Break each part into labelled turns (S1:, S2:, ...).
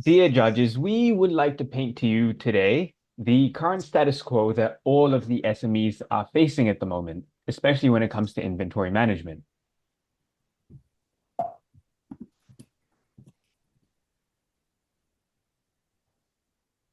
S1: Dear judges, we would like to paint to you today the current status quo that all of the SMEs are facing at the moment, especially when it comes to inventory management.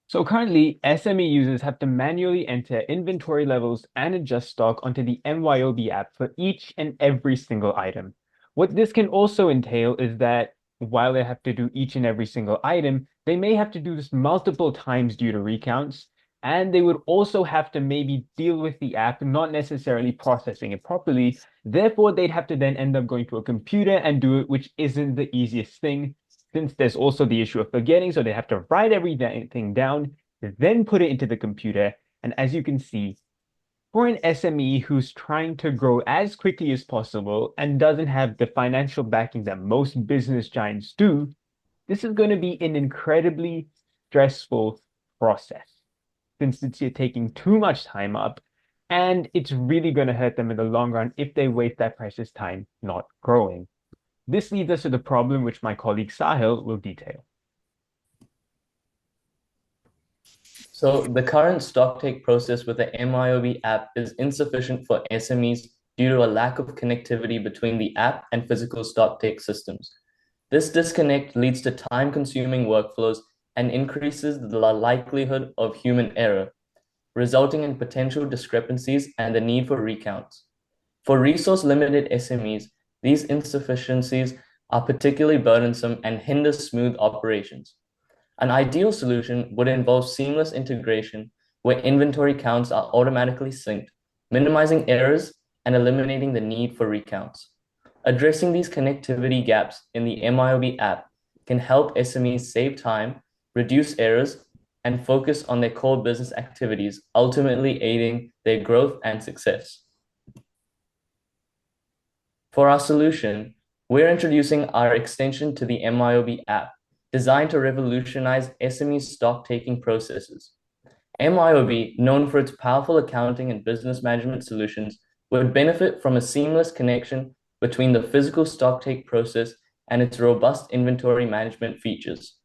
S1: So currently, SME users have to manually enter inventory levels and adjust stock onto the MYOB app for each and every single item. What this can also entail is that while they have to do each and every single item, they may have to do this multiple times due to recounts, and they would also have to maybe deal with the app not necessarily processing it properly. Therefore, they'd have to then end up going to a computer and do it, which isn't the easiest thing since there's also the issue of forgetting, so they have to write everything down, then put it into the computer. And as you can see, for an SME who's trying to grow as quickly as possible and doesn't have the financial backing that most business giants do, this is going to be an incredibly stressful process since it's taking too much time up and it's really going to hurt them in the long run if they waste that precious time not growing. This leads us to the problem which my colleague Sahil will detail.
S2: So the current stock take process with the MYOB app is insufficient for SMEs due to a lack of connectivity between the app and physical stock take systems. This disconnect leads to time-consuming workflows and increases the likelihood of human error, resulting in potential discrepancies and the need for recounts. For resource-limited SMEs, these insufficiencies are particularly burdensome and hinder smooth operations. An ideal solution would involve seamless integration where inventory counts are automatically synced, minimizing errors and eliminating the need for recounts. Addressing these connectivity gaps in the MYOB app can help SMEs save time, reduce errors, and focus on their core business activities, ultimately aiding their growth and success. For our solution, we're introducing our extension to the MYOB app, designed to revolutionize SME stock-taking processes. MYOB, known for its powerful accounting and business management solutions, would benefit from a seamless connection between the physical stock take process and its robust inventory management features.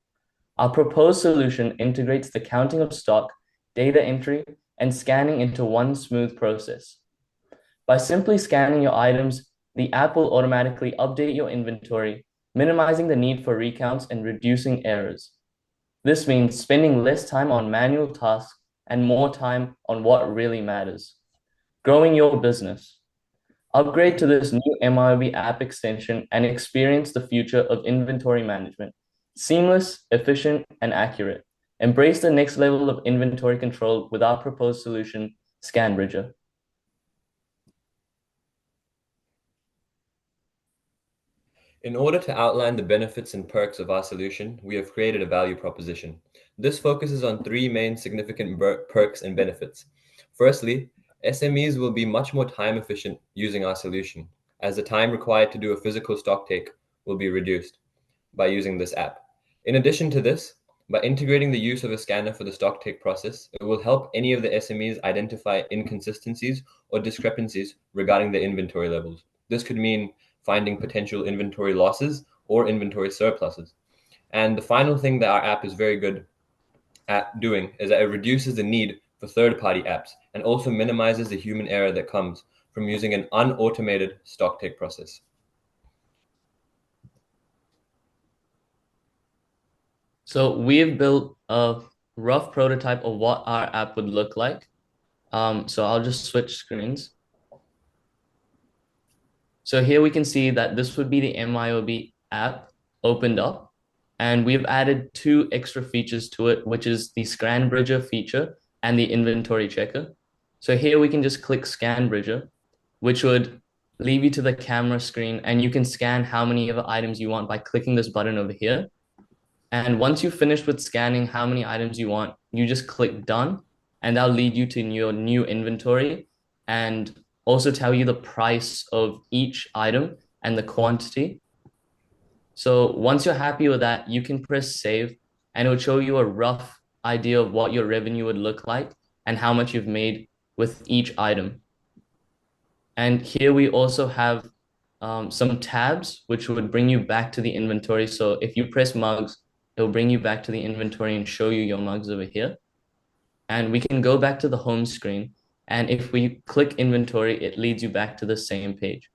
S2: Our proposed solution integrates the counting of stock, data entry, and scanning into one smooth process. By simply scanning your items, the app will automatically update your inventory, minimizing the need for recounts and reducing errors. This means spending less time on manual tasks and more time on what really matters. Growing your business. Upgrade to this new MYOB app extension and experience the future of inventory management. Seamless, efficient, and accurate. Embrace the next level of inventory control with our proposed solution, ScanBridger.
S3: In order to outline the benefits and perks of our solution, we have created a value proposition. This focuses on three main significant perks and benefits. Firstly, SMEs will be much more time efficient using our solution, as the time required to do a physical stock take will be reduced by using this app. In addition to this, by integrating the use of a scanner for the stock take process, it will help any of the SMEs identify inconsistencies or discrepancies regarding their inventory levels. This could mean finding potential inventory losses or inventory surpluses. And the final thing that our app is very good at doing is that it reduces the need for third-party apps and also minimizes the human error that comes from using an unautomated stock take process.
S2: So we've built a rough prototype of what our app would look like. So I'll just switch screens. So here we can see that this would be the MYOB app opened up. And we've added two extra features to it, which is the Scan Bridger feature and the inventory checker. So here we can just click Scan Bridger, which would lead you to the camera screen, and you can scan how many of the items you want by clicking this button over here. And once you've finished with scanning how many items you want, you just click done, and that'll lead you to your new inventory and also tell you the price of each item and the quantity. So once you're happy with that, you can press save and it'll show you a rough idea of what your revenue would look like and how much you've made with each item. And here we also have some tabs, which would bring you back to the inventory. So if you press mugs, it'll bring you back to the inventory and show you your mugs over here. And we can go back to the home screen. And if we click inventory, it leads you back to the same page.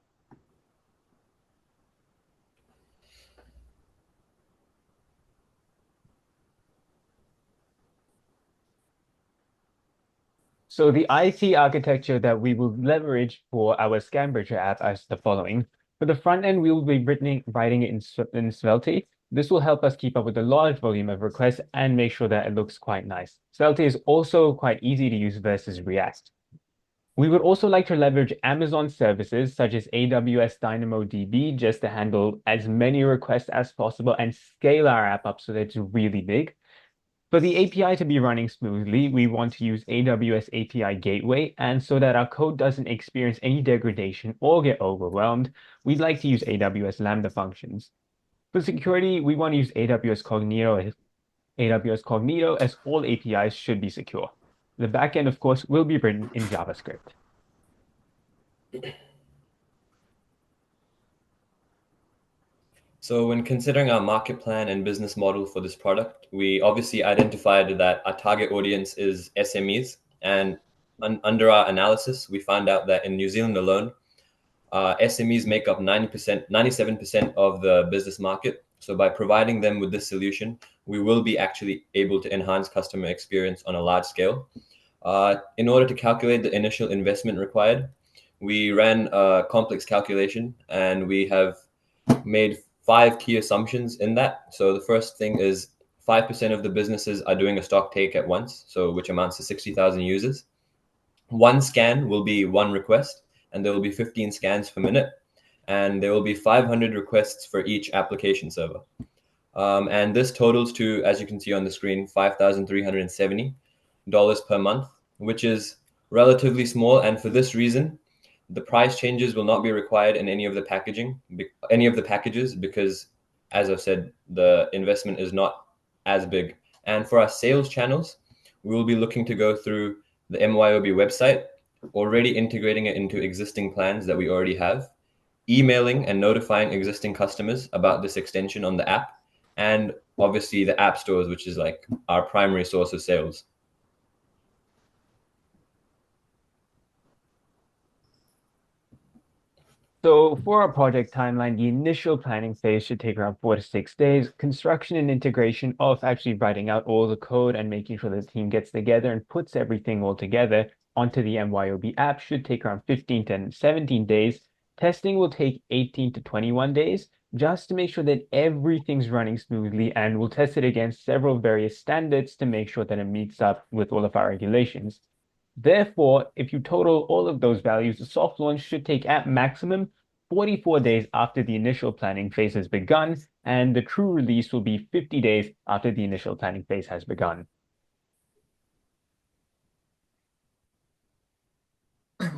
S1: So the IT architecture that we will leverage for our ScanBridger app is the following. For the front end, we will be writing it in Svelte. This will help us keep up with the large volume of requests and make sure that it looks quite nice. Svelte is also quite easy to use versus React. We would also like to leverage Amazon services such as AWS DynamoDB just to handle as many requests as possible and scale our app up so that it's really big. For the API to be running smoothly, we want to use AWS API Gateway, and so that our code doesn't experience any degradation or get overwhelmed, we'd like to use AWS Lambda functions. For security, we want to use AWS Cognito as all APIs should be secure. The backend, of course, will be written in JavaScript.
S3: So when considering our market plan and business model for this product, we obviously identified that our target audience is SMEs. And under our analysis, we found out that in New Zealand alone, SMEs make up 90%, 97% of the business market. So by providing them with this solution, we will be actually able to enhance customer experience on a large scale. In order to calculate the initial investment required, we ran a complex calculation and we have made 5 key assumptions in that. So the first thing is 5% of the businesses are doing a stock take at once, so which amounts to 60,000 users. One scan will be one request, and there will be 15 scans per minute, and there will be 500 requests for each application server. And this totals to, as you can see on the screen, $5,370 per month, which is relatively small. And for this reason, the price changes will not be required in any of the packages, because, as I've said, the investment is not as big. And for our sales channels, we will be looking to go through the MYOB website, already integrating it into existing plans that we already have, emailing and notifying existing customers about this extension on the app, and obviously the app stores, which is like our primary source of sales.
S1: So for our project timeline, the initial planning phase should take around 4 to 6 days. Construction and integration of actually writing out all the code and making sure the team gets together and puts everything all together onto the MYOB app should take around 15 to 17 days. Testing will take 18 to 21 days just to make sure that everything's running smoothly, and we'll test it against several various standards to make sure that it meets up with all of our regulations. Therefore, if you total all of those values, the soft launch should take at maximum 44 days after the initial planning phase has begun, and the true release will be 50 days after the initial planning phase has begun.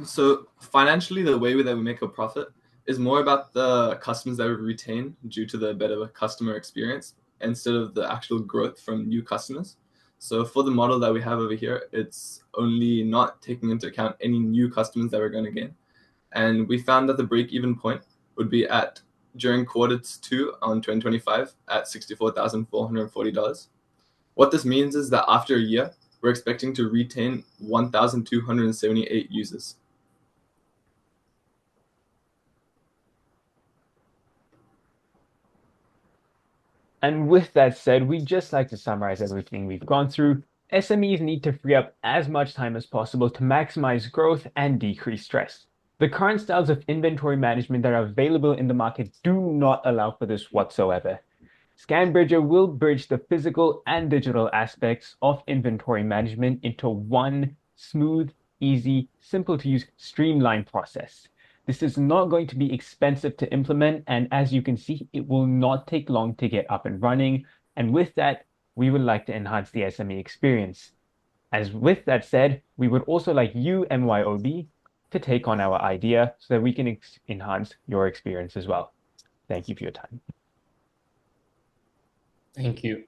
S4: So financially, the way that we make a profit is more about the customers that we retain due to the better customer experience instead of the actual growth from new customers. So for the model that we have over here, it's only not taking into account any new customers that we're going to gain. And we found that the break-even point would be at during Q2 on 2025 at $64,440. What this means is that after a year, we're expecting to retain 1,278 users.
S1: And with that said, we'd just like to summarize everything we've gone through. SMEs need to free up as much time as possible to maximize growth and decrease stress. The current styles of inventory management that are available in the market do not allow for this whatsoever. ScanBridger will bridge the physical and digital aspects of inventory management into one smooth, easy, simple to use, streamlined process. This is not going to be expensive to implement, and as you can see, it will not take long to get up and running. And with that, we would like to enhance the SME experience. As with that said, we would also like you, MYOB, to take on our idea so that we can enhance your experience as well. Thank you for your time.
S2: Thank you.